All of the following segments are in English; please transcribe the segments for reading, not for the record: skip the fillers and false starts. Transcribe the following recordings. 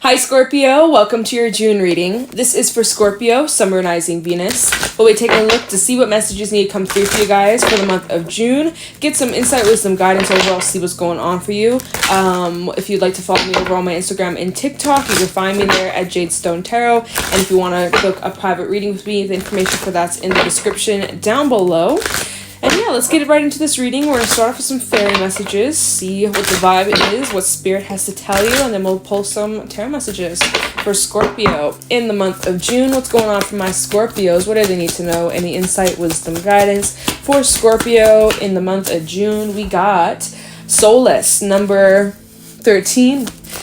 Hi Scorpio, welcome to your June reading. This is for Scorpio, Sun, Moon, Rising, Venus. We'll be taking a look to see what messages need to come through for you guys for the month of June. Get some insight, wisdom, guidance overall, see what's going on for you. If you'd like to follow me over on my Instagram and TikTok, you can find me there at JadeStoneTarot. And if you want to book a private reading with me, the information for that's in the description down below. And yeah, let's get right into this reading. We're going to start off with some fairy messages, see what the vibe is, what spirit has to tell you, and then we'll pull some tarot messages for Scorpio in the month of June. What's going on for my Scorpios? What do they need to know? Any insight, wisdom, guidance for Scorpio in the month of June? We got Soulless, number 13.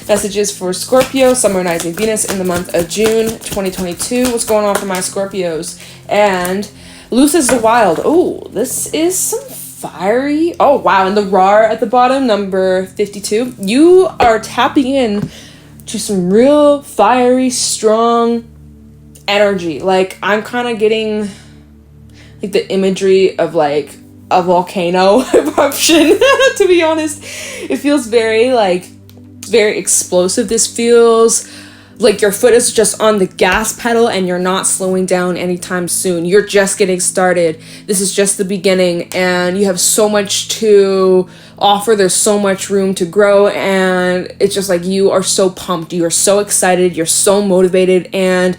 Messages for Scorpio, Sun, Moon, Rising, Venus in the month of June 2022. What's going on for my Scorpios? And Loose as the Wild. Oh, this is some fiery. Oh, wow. And the RAR at the bottom, number 52. You are tapping in to some real fiery, strong energy. Like, I'm kind of getting like the imagery of like a volcano eruption, to be honest. It feels very explosive. This feels like your foot is just on the gas pedal and you're not slowing down anytime soon. You're just getting started. This is just the beginning and you have so much to offer. There's so much room to grow and it's just like you are so pumped. You are so excited. You're so motivated and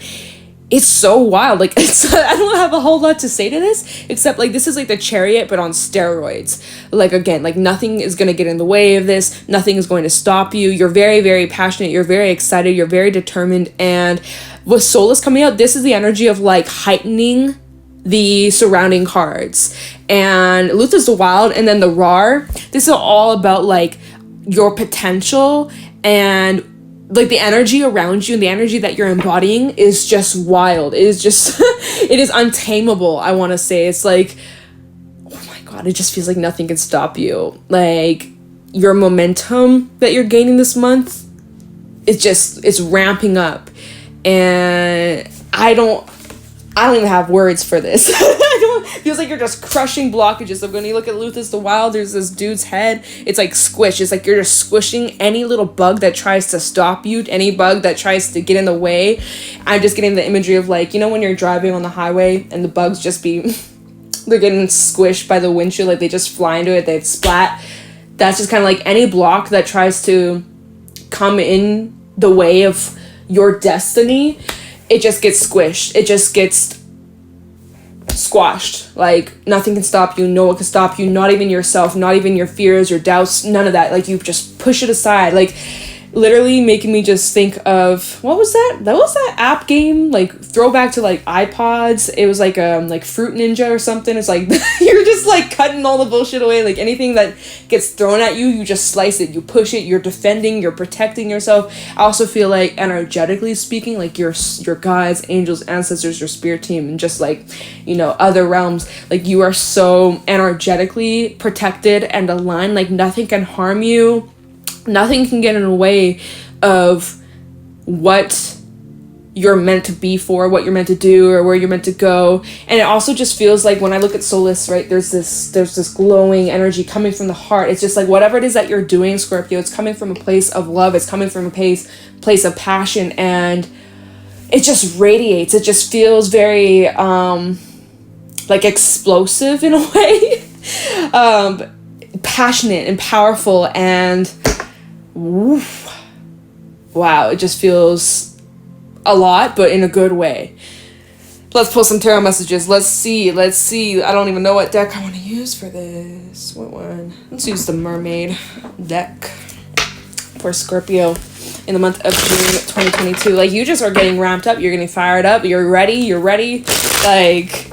it's so wild. Like, I don't have a whole lot to say to this, except like this is like the Chariot, but on steroids. Like, again, like nothing is going to get in the way of this. Nothing is going to stop you. You're very, very passionate. You're very excited. You're very determined. And with Soulless coming out, this is the energy of like heightening the surrounding cards. And Luth is the Wild. And then the RAR, this is all about like your potential and like the energy around you and the energy that you're embodying is just wild. It is just, it is untamable, I want to say. It's like, oh my God, it just feels like nothing can stop you. Like your momentum that you're gaining this month, it's ramping up. And I don't even have words for this. It feels like you're just crushing blockages. So when you look at Luth is the Wild, there's this dude's head. It's like squish. It's like you're just squishing any little bug that tries to stop you, any bug that tries to get in the way. I'm just getting the imagery of like, you know, when you're driving on the highway and the bugs just they're getting squished by the windshield, like they just fly into it, they splat. That's just kind of like any block that tries to come in the way of your destiny. It just gets squished. It just gets squashed. Like nothing can stop you. No one can stop you. Not even yourself. Not even your fears, your doubts. None of that. Like you just push it aside. Like literally making me just think of, what was that? That was that app game, like throwback to like iPods. It was like Fruit Ninja or something. It's like you're just like cutting all the bullshit away. Like anything that gets thrown at you, you just slice it, you push it, you're defending, you're protecting yourself. I also feel like energetically speaking, like your guides, angels, ancestors, your spirit team, and just like, you know, other realms, like you are so energetically protected and aligned. Like nothing can harm you. Nothing can get in the way of what you're meant to be for, what you're meant to do, or where you're meant to go. And it also just feels like when I look at Soulless, right, there's this glowing energy coming from the heart. It's just like whatever it is that you're doing, Scorpio, it's coming from a place of love. It's coming from a place of passion, and it just radiates. It just feels very like explosive in a way, passionate and powerful, and oof, wow, it just feels a lot, but in a good way. Let's pull some tarot messages. Let's see. I don't even know what deck I want to use for this. What one? Let's use the Mermaid deck for Scorpio in the month of June 2022. Like, you just are getting ramped up. You're getting fired up. You're ready. Like,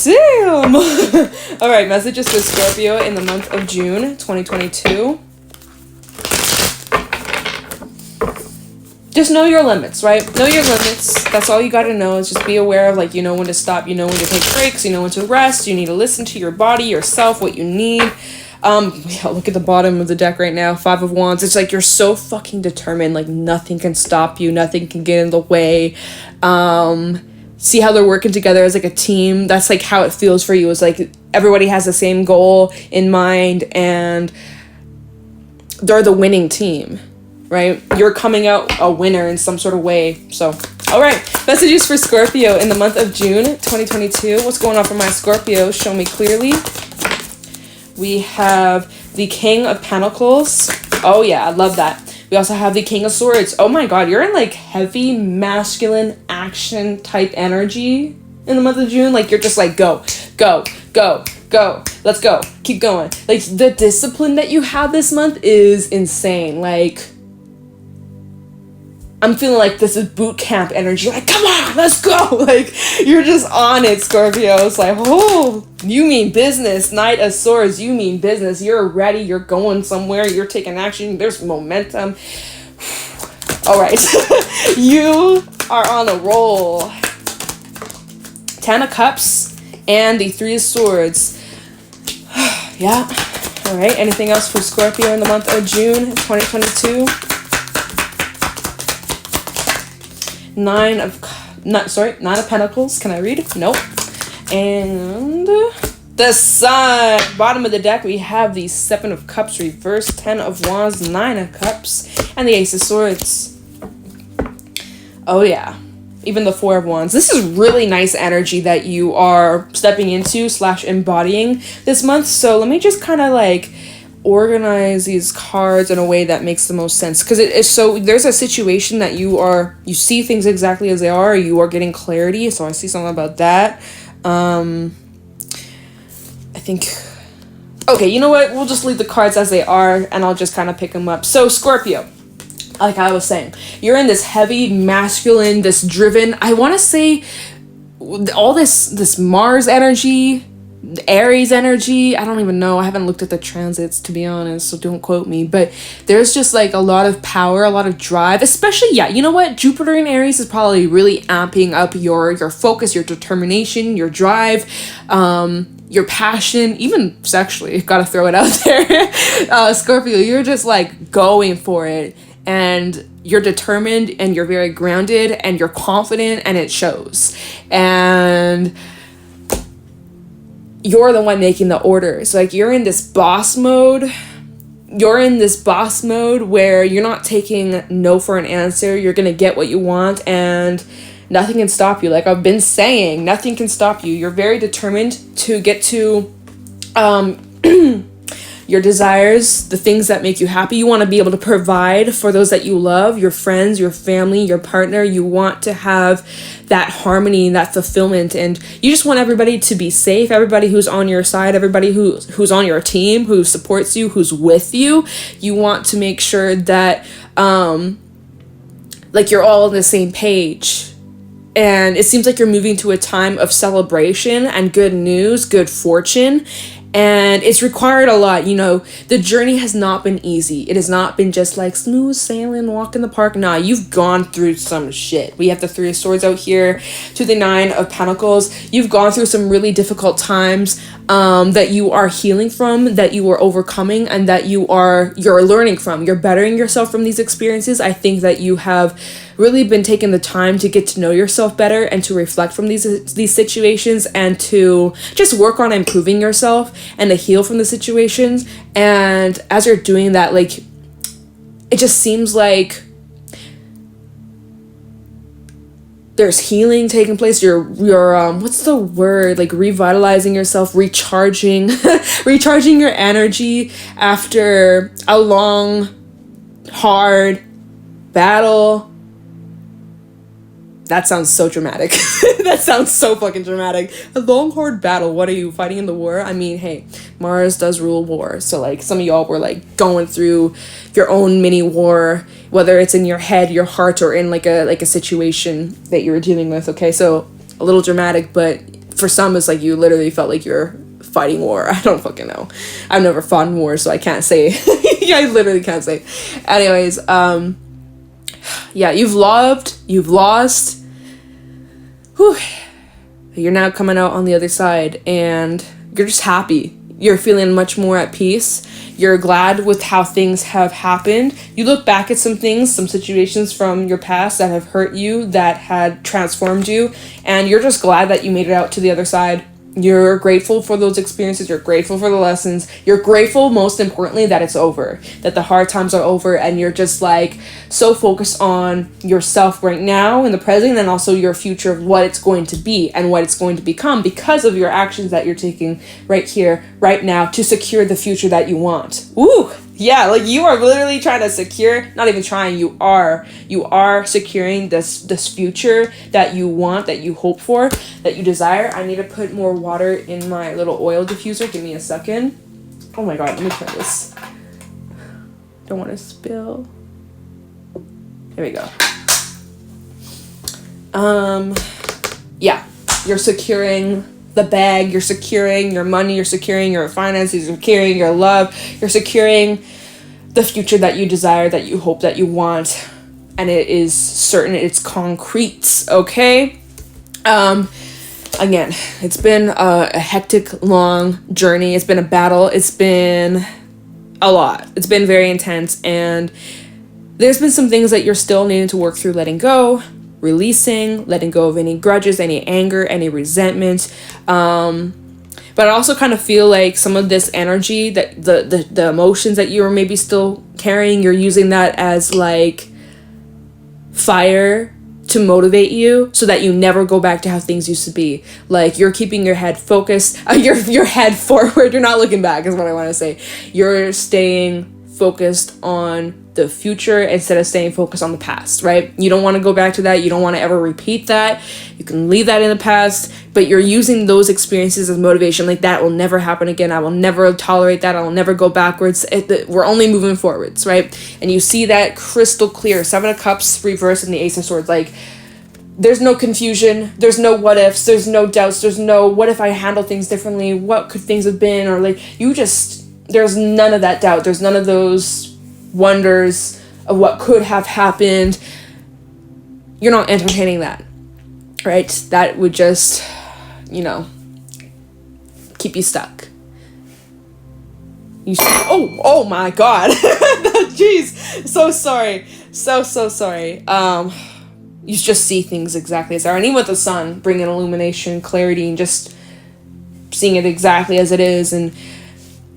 damn. All right, messages for Scorpio in the month of June 2022. Just know your limits, right? Know your limits. That's all you got to know, is just be aware of, like, you know when to stop, you know when to take breaks, you know when to rest, you need to listen to your body, yourself, what you need. Yeah, look at the bottom of the deck right now, 5 of Wands. It's like you're so fucking determined, like nothing can stop you, nothing can get in the way. See how they're working together as like a team. That's like how it feels for you. It's like everybody has the same goal in mind and they're the winning team. right? You're coming out a winner in some sort of way. So, all right. Messages for Scorpio in the month of June 2022. What's going on for my Scorpio? Show me clearly. We have the King of Pentacles. Oh, yeah. I love that. We also have the King of Swords. Oh, my God. You're in, like, heavy masculine action type energy in the month of June. Like, you're just like, go, go, go, go. Let's go. Keep going. Like, the discipline that you have this month is insane. Like, I'm feeling like this is boot camp energy. Like, come on, let's go. Like, you're just on it, Scorpio. It's like, oh, you mean business. Knight of Swords, you mean business. You're ready. You're going somewhere. You're taking action. There's momentum. All right. You are on a roll. 10 of Cups and the 3 of Swords. Yeah. All right. Anything else for Scorpio in the month of June 2022? 9 of Pentacles. Can I read? Nope. And the Sun. Bottom of the deck, we have the 7 of Cups reversed, 10 of Wands, 9 of Cups, and the Ace of Swords. Oh, yeah. Even the 4 of Wands. This is really nice energy that you are stepping into / embodying this month. So let me just kind of like organize these cards in a way that makes the most sense, because it is so there's a situation that you see things exactly as they are, you are getting clarity. So I see something about that. I think, okay, you know what, we'll just leave the cards as they are and I'll just kind of pick them up. So Scorpio, like I was saying, you're in this heavy masculine, this driven, I want to say all this Mars energy, Aries energy. I don't even know. I haven't looked at the transits, to be honest, so don't quote me. But there's just like a lot of power, a lot of drive, especially, yeah, you know what? Jupiter in Aries is probably really amping up your focus, your determination, your drive, your passion, even sexually. Gotta throw it out there. Scorpio, you're just like going for it. And you're determined and you're very grounded and you're confident and it shows. And you're the one making the orders. Like, you're in this boss mode. You're in this boss mode where you're not taking no for an answer. You're going to get what you want and nothing can stop you. Like I've been saying, nothing can stop you. You're very determined to get to your desires, the things that make you happy. You want to be able to provide for those that you love, your friends, your family, your partner. You want to have that harmony, that fulfillment, and you just want everybody to be safe, everybody who's on your side, everybody who's on your team, who supports you, who's with you. You want to make sure that like you're all on the same page. And it seems like you're moving to a time of celebration and good news, good fortune. And it's required a lot. You know, the journey has not been easy. It has not been just like smooth sailing, walk in the park. Nah, you've gone through some shit. We have the 3 of Swords out here to the 9 of Pentacles. You've gone through some really difficult times that you are healing from, that you are overcoming, and that you're learning from. You're bettering yourself from these experiences. I think that you have really been taking the time to get to know yourself better and to reflect from these situations and to just work on improving yourself and to heal from the situations. And as you're doing that, like, it just seems like there's healing taking place. You're what's the word, like revitalizing yourself, recharging recharging your energy after a long, hard battle. That sounds so dramatic. That sounds so fucking dramatic. A long, hard battle. What are you, fighting in the war? I mean, hey, Mars does rule war. So, like, some of y'all were, like, going through your own mini war, whether it's in your head, your heart, or in, like a situation that you were dealing with, okay? So, a little dramatic, but for some, it's like you literally felt like you're fighting war. I don't fucking know. I've never fought in war, so I can't say. I literally can't say. Anyways, yeah, you've loved, you've lost. Whew. You're now coming out on the other side and you're just happy. You're feeling much more at peace. You're glad with how things have happened. You look back at some things, some situations from your past that have hurt you, that had transformed you, and you're just glad that you made it out to the other side. You're grateful for those experiences. You're grateful for the lessons. You're grateful, most importantly, that it's over, that the hard times are over, and you're just like so focused on yourself right now in the present, and also your future of what it's going to be and what it's going to become because of your actions that you're taking right here, right now, to secure the future that you want. Ooh, yeah, like you are literally trying to secure, not even trying, you are securing this future that you want, that you hope for, that you desire. I need to put more water in my little oil diffuser. Give me a second. Oh my god, let me try this. Don't want to spill. Here we go. Yeah, you're securing the bag, you're securing your money, you're securing your finances, you're securing your love, you're securing the future that you desire, that you hope, that you want, and it is certain, it's concrete, okay? Again, it's been a hectic, long journey. It's been a battle. It's been a lot. It's been very intense, and there's been some things that you're still needing to work through letting go, releasing, letting go of any grudges, any anger, any resentment. But I also kind of feel like some of this energy, that the emotions that you're maybe still carrying, you're using that as like fire to motivate you so that you never go back to how things used to be. Like you're keeping your head focused, your head forward. You're not looking back is what I want to say. You're staying focused on the future instead of staying focused on the past, right? You don't want to go back to that. You don't want to ever repeat that. You can leave that in the past, but you're using those experiences as motivation. Like that will never happen again. I will never tolerate that. I will never go backwards. We're only moving forwards, right? And you see that crystal clear. 7 of Cups reversed and the Ace of Swords. Like there's no confusion. There's no what ifs. There's no doubts. There's no what if I handle things differently? what could things have been? Or like there's none of that doubt. There's none of those wonders of what could have happened. You're not entertaining that, right? That would just, keep you stuck. Oh my god. Jeez, so sorry, so sorry. You just see things exactly as they are, and even with the sun bringing illumination, clarity, and just seeing it exactly as it is, and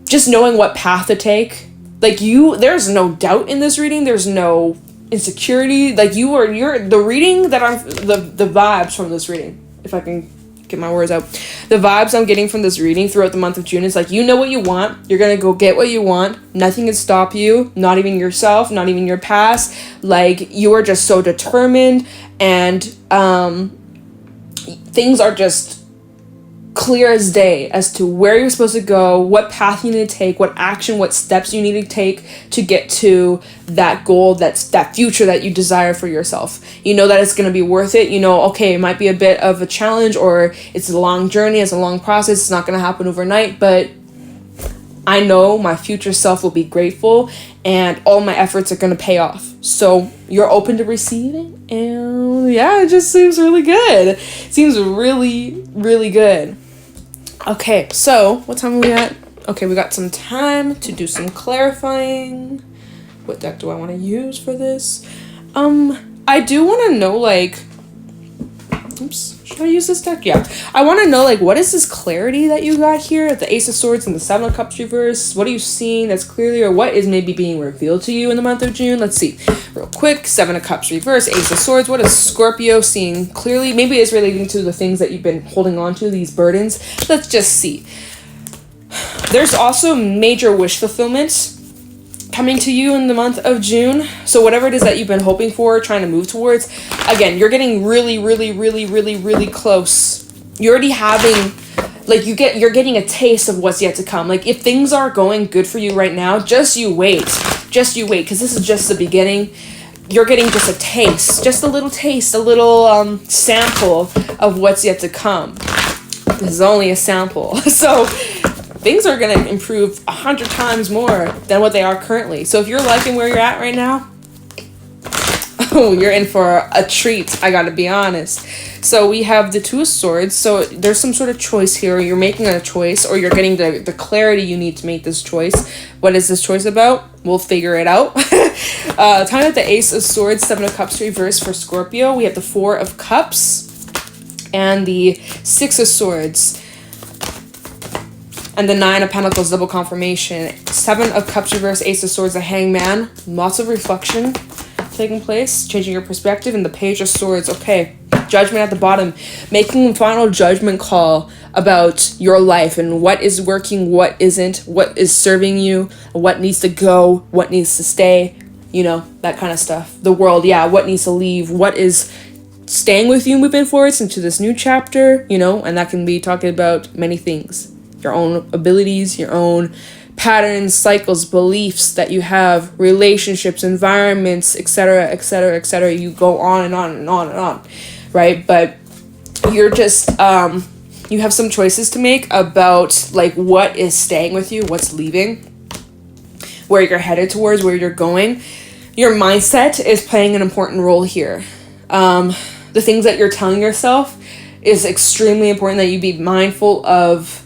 just knowing what path to take. Like there's no doubt in this reading. There's no insecurity. Like the reading that the vibes from this reading, if I can get my words out, the vibes I'm getting from this reading throughout the month of June is like, you know what you want. You're going to go get what you want. Nothing can stop you. Not even yourself, not even your past. Like you are just so determined, and things are just clear as day as to where you're supposed to go, what path you need to take, what action, what steps you need to take to get to that goal, that's that future that you desire for yourself. You know that it's going to be worth it. Okay, it might be a bit of a challenge, or it's a long journey, it's a long process, it's not going to happen overnight, but I know my future self will be grateful and all my efforts are going to pay off. So you're open to receiving, and yeah, it just seems really good. It seems really, really good. Okay, so what time are we at? Okay, we got some time to do some clarifying. What deck do I want to use for this? I do want to know, like, should I use this deck? Yeah. I want to know, like, what is this clarity that you got here? The Ace of Swords and the 7 of Cups reverse. What are you seeing that's clearly, or what is maybe being revealed to you in the month of June? Let's see. Real quick. 7 of Cups reverse, Ace of Swords. What is Scorpio seeing clearly? Maybe it's relating to the things that you've been holding on to, these burdens. Let's just see. There's also major wish fulfillment coming to you in the month of June. So whatever it is that you've been hoping for, trying to move towards, again, you're getting really, really, really, really, really close. You're already having, like, you're getting a taste of what's yet to come. Like, if things are going good for you right now, just you wait, because this is just the beginning. You're getting just a taste, just a little taste, a little sample of what's yet to come. This is only a sample. So things are going to improve 100 times more than what they are currently. So if you're liking where you're at right now, you're in for a treat, I gotta be honest. So we have the 2 of Swords. So there's some sort of choice here. You're making a choice, or you're getting the clarity you need to make this choice. What is this choice about? We'll figure it out. Time with the Ace of Swords, 7 of Cups reverse for Scorpio. We have the 4 of Cups and the 6 of Swords. And the Nine of Pentacles, double confirmation. Seven of Cups reverse, Ace of Swords, the Hangman. Lots of reflection taking place, changing your perspective. And the Page of Swords, okay. Judgment at the bottom, making a final judgment call about your life and what is working, what isn't, what is serving you, what needs to go, what needs to stay, you know, that kind of stuff. The world, yeah, what needs to leave, what is staying with you moving forwards into this new chapter, you know, and that can be talking about many things. Your own abilities, your own patterns, cycles, beliefs that you have, relationships, environments, etc., etc., etc. You go on and on and on and on, right? But you're just, you have some choices to make about like what is staying with you, what's leaving, where you're headed towards, where you're going. Your mindset is playing an important role here. The things that you're telling yourself is extremely important, that you be mindful of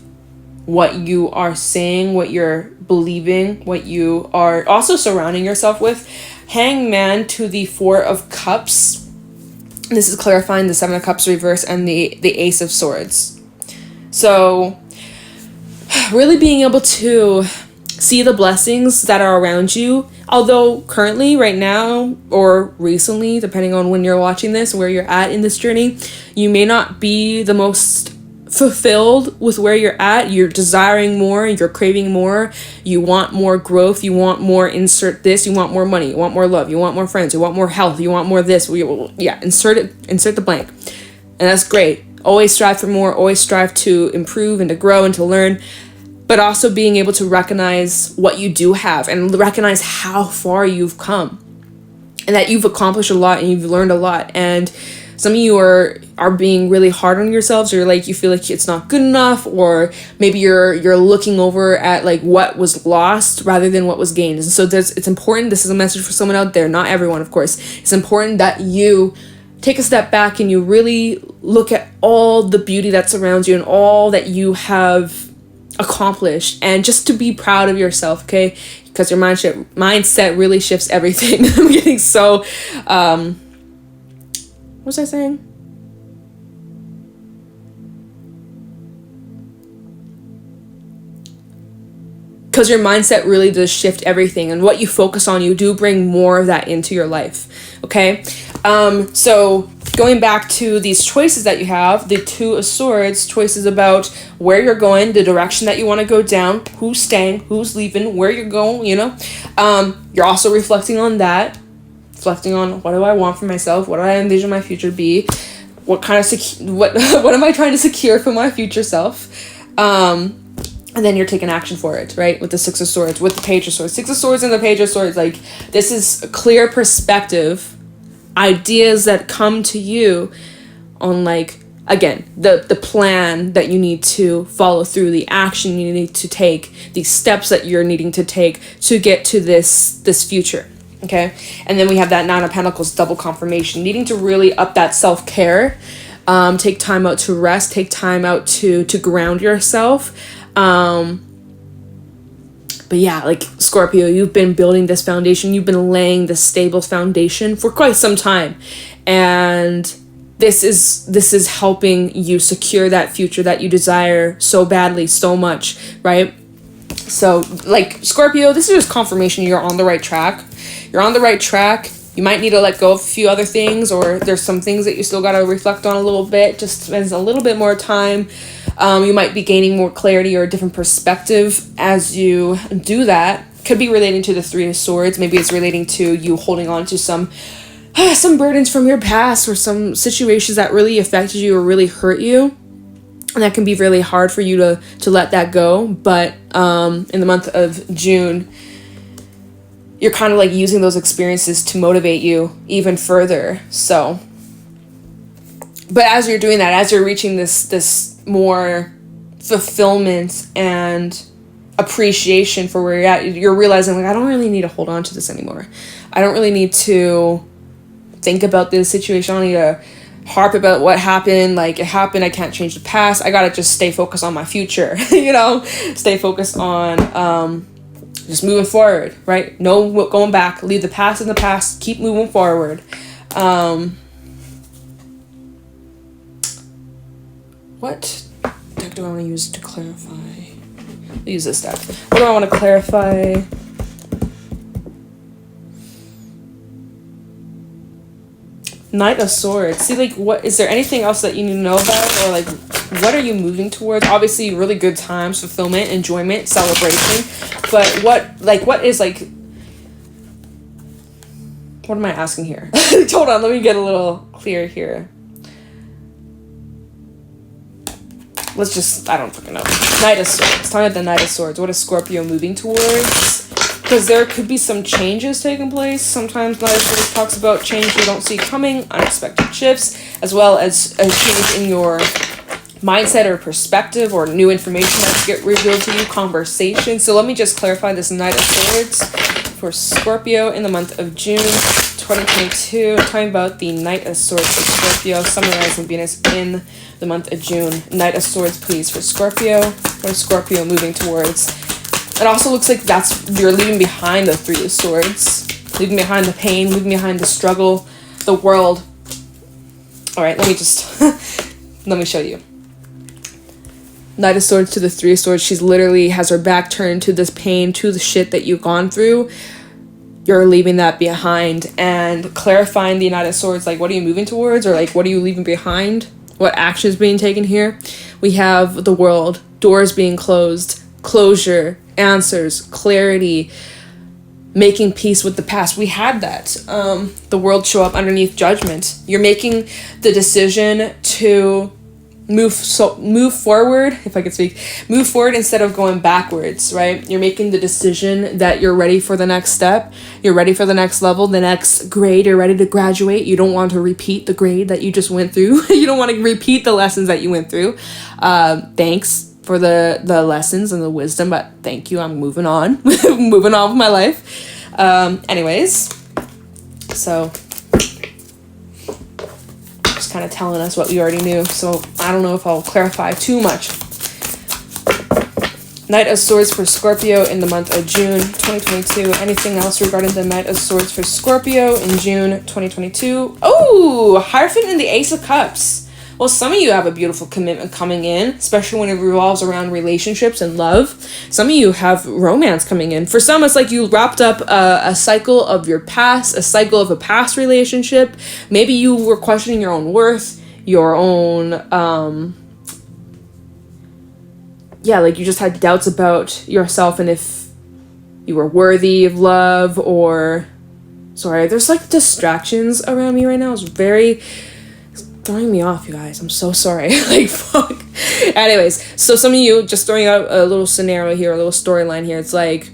what you are saying, what you're believing, what you are also surrounding yourself with. Hangman to the Four of Cups. This is clarifying the Seven of Cups reverse and the Ace of Swords. So really being able to see the blessings that are around you. Although currently, right now, or recently, depending on when you're watching this, where you're at in this journey, you may not be the most fulfilled with where you're at. You're desiring more, you're craving more, you want more growth, you want more, insert this, you want more money, you want more love, you want more friends, you want more health, you want more this, yeah, insert the blank. And that's great. Always strive for more, always strive to improve and to grow and to learn, but also being able to recognize what you do have and recognize how far you've come and that you've accomplished a lot and you've learned a lot. And some of you are being really hard on yourselves, or like you feel like it's not good enough, or maybe you're looking over at like what was lost rather than what was gained. And so it's important. This is a message for someone out there, not everyone, of course. It's important that you take a step back and you really look at all the beauty that surrounds you and all that you have accomplished, and just to be proud of yourself, okay? Because your mindset really shifts everything. I'm getting so what was I saying? Because your mindset really does shift everything, and what you focus on, you do bring more of that into your life, okay? So going back to these choices that you have, the Two of Swords, choices about where you're going, the direction that you want to go down, who's staying, who's leaving, where you're going, you know? You're also reflecting on that. Reflecting on, what do I want for myself? What do I envision my future to be? What kind of what am I trying to secure for my future self? And then you're taking action for it, right? With the Six of Swords, with the Page of Swords. Six of Swords and the Page of Swords, like, this is a clear perspective, ideas that come to you on, like, again, the plan that you need to follow through, the action you need to take, the steps that you're needing to take to get to this future. Okay, and then we have that Nine of Pentacles, double confirmation, needing to really up that self-care, take time out to rest, take time out to ground yourself. But yeah, like Scorpio, you've been building this foundation, you've been laying this stable foundation for quite some time, and this is helping you secure that future that you desire so badly, so much, right? So like Scorpio, this is just confirmation you're on the right track. You're on the right track. You might need to let go of a few other things, or there's some things that you still got to reflect on a little bit. Just spends a little bit more time. You might be gaining more clarity or a different perspective as you do that. Could be relating to the Three of Swords. Maybe it's relating to you holding on to some burdens from your past, or some situations that really affected you or really hurt you. And that can be really hard for you to let that go. But in the month of June, you're kind of like using those experiences to motivate you even further. So, but as you're doing that, as you're reaching this more fulfillment and appreciation for where you're at, you're realizing, like, I don't really need to hold on to this anymore. I don't really need to think about this situation. I don't need to harp about what happened. Like, it happened, I can't change the past. I gotta just stay focused on my future, you know, stay focused on just moving forward, right? No going back, leave the past in the past, keep moving forward. What deck do I want to use to clarify? We'll use this deck. What do I want to clarify? Knight of Swords. See, like, what is there anything else that you need to know about, or like, what are you moving towards? Obviously, really good times, fulfillment, enjoyment, celebration. But what is like? What am I asking here? Hold on, let me get a little clear here. Let's just, I don't fucking know. Knight of Swords. Talking about the Knight of Swords. What is Scorpio moving towards? Because there could be some changes taking place. Sometimes Knight of Swords talks about change you don't see coming, unexpected shifts, as well as a change in your mindset or perspective, or new information that get revealed to you, conversation. So let me just clarify this Knight of Swords for Scorpio in the month of June 2022. Talking about the Knight of Swords for Scorpio, summarizing Venus in the month of June. Knight of Swords, please, for Scorpio. What is Scorpio moving towards? It also looks like you're leaving behind the Three of Swords, leaving behind the pain, leaving behind the struggle, the world. All right, let me just let me show you. Knight of Swords to the Three of Swords. She's literally has her back turned to this pain, to the shit that you've gone through. You're leaving that behind and clarifying the Knight of Swords. Like, what are you moving towards, or like, what are you leaving behind? What action is being taken here? We have the world, doors being closed, closure, answers, clarity, making peace with the past. We had that. The world show up underneath judgment. You're making the decision to move forward, if I could speak, move forward instead of going backwards, right? You're making the decision that you're ready for the next step. You're ready for the next level, the next grade. You're ready to graduate. You don't want to repeat the grade that you just went through. You don't want to repeat the lessons that you went through. Thanks for the lessons and the wisdom, but thank you. I'm moving on. Moving on with my life. Anyways, so just kind of telling us what we already knew, so I don't know if I'll clarify too much. Knight of Swords for Scorpio in the month of June 2022. Anything else regarding the Knight of Swords for Scorpio in June 2022? Oh, Hierophant and the Ace of Cups. Well, some of you have a beautiful commitment coming in, especially when it revolves around relationships and love. Some of you have romance coming in. For some, it's like you wrapped up a cycle of your past, a cycle of a past relationship. Maybe you were questioning your own worth, your own, like you just had doubts about yourself and if you were worthy of love, or, sorry, there's like distractions around me right now. It's very throwing me off, you guys. I'm so sorry. Like, fuck. Anyways, so some of you, just throwing out a little scenario here, a little storyline here. It's like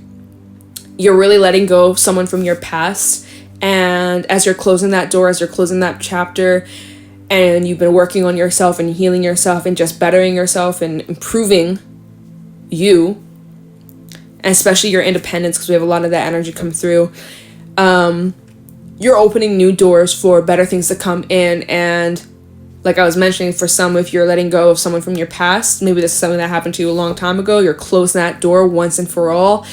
you're really letting go of someone from your past, and as you're closing that door, as you're closing that chapter, and you've been working on yourself and healing yourself and just bettering yourself and improving you, and especially your independence, because we have a lot of that energy come through. You're opening new doors for better things to come in. And like I was mentioning, for some, if you're letting go of someone from your past, maybe this is something that happened to you a long time ago, you're closing that door once and for all.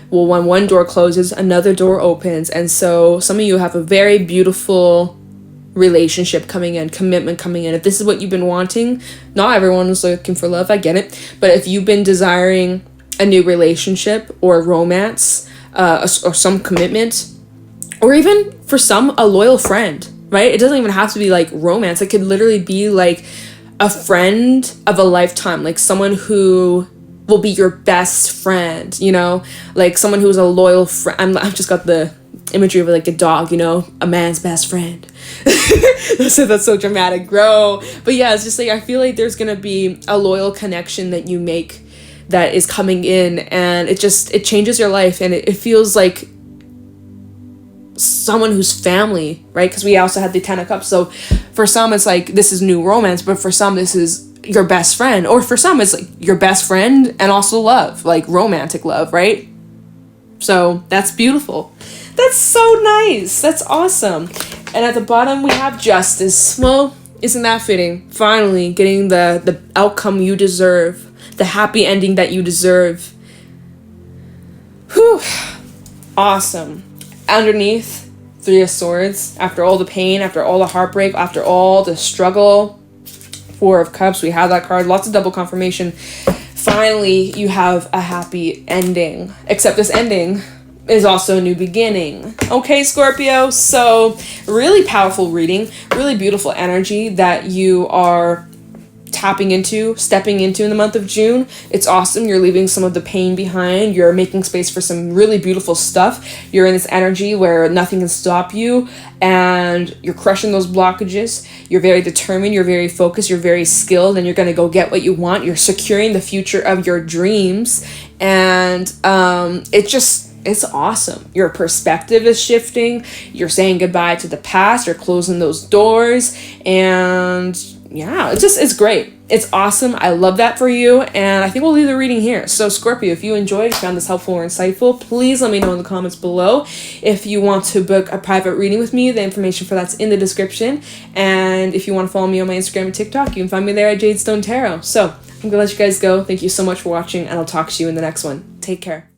Well, when one door closes, another door opens. And so some of you have a very beautiful relationship coming in, commitment coming in. If this is what you've been wanting, not everyone is looking for love, I get it. But if you've been desiring a new relationship or romance, or some commitment, or even for some, a loyal friend, right? It doesn't even have to be like romance. It could literally be like a friend of a lifetime, like someone who will be your best friend, you know, like someone who's a loyal friend. I've just got the imagery of like a dog, you know, a man's best friend. That's so dramatic, bro. But yeah, it's just like, I feel like there's gonna be a loyal connection that you make that is coming in, and it changes your life, and it feels like someone who's family, right? Because we also had the 10 of Cups. So for some, it's like, this is new romance, but for some, this is your best friend. Or for some, it's like your best friend and also love, like romantic love, right? So that's beautiful. That's so nice. That's awesome. And at the bottom, we have Justice. Well, isn't that fitting? Finally getting the outcome you deserve, the happy ending that you deserve. Whew. Awesome. Underneath, Three of Swords, after all the pain, after all the heartbreak, after all the struggle, Four of Cups, we have that card, lots of double confirmation. finally you have a happy ending. Except this ending is also a new beginning. Okay, Scorpio, so really powerful reading, really beautiful energy that you are tapping into, stepping into in the month of June. It's awesome. You're leaving some of the pain behind. You're making space for some really beautiful stuff. You're in this energy where nothing can stop you and you're crushing those blockages. You're very determined. You're very focused. You're very skilled and you're going to go get what you want. You're securing the future of your dreams. And it's awesome. Your perspective is shifting. You're saying goodbye to the past. You're closing those doors. And yeah, it's great. It's awesome. I love that for you. And I think we'll leave the reading here. So Scorpio, if you enjoyed, found this helpful or insightful, please let me know in the comments below. If you want to book a private reading with me, the information for that's in the description. And if you want to follow me on my Instagram and TikTok, you can find me there at JadeStoneTarot. So I'm going to let you guys go. Thank you so much for watching, and I'll talk to you in the next one. Take care.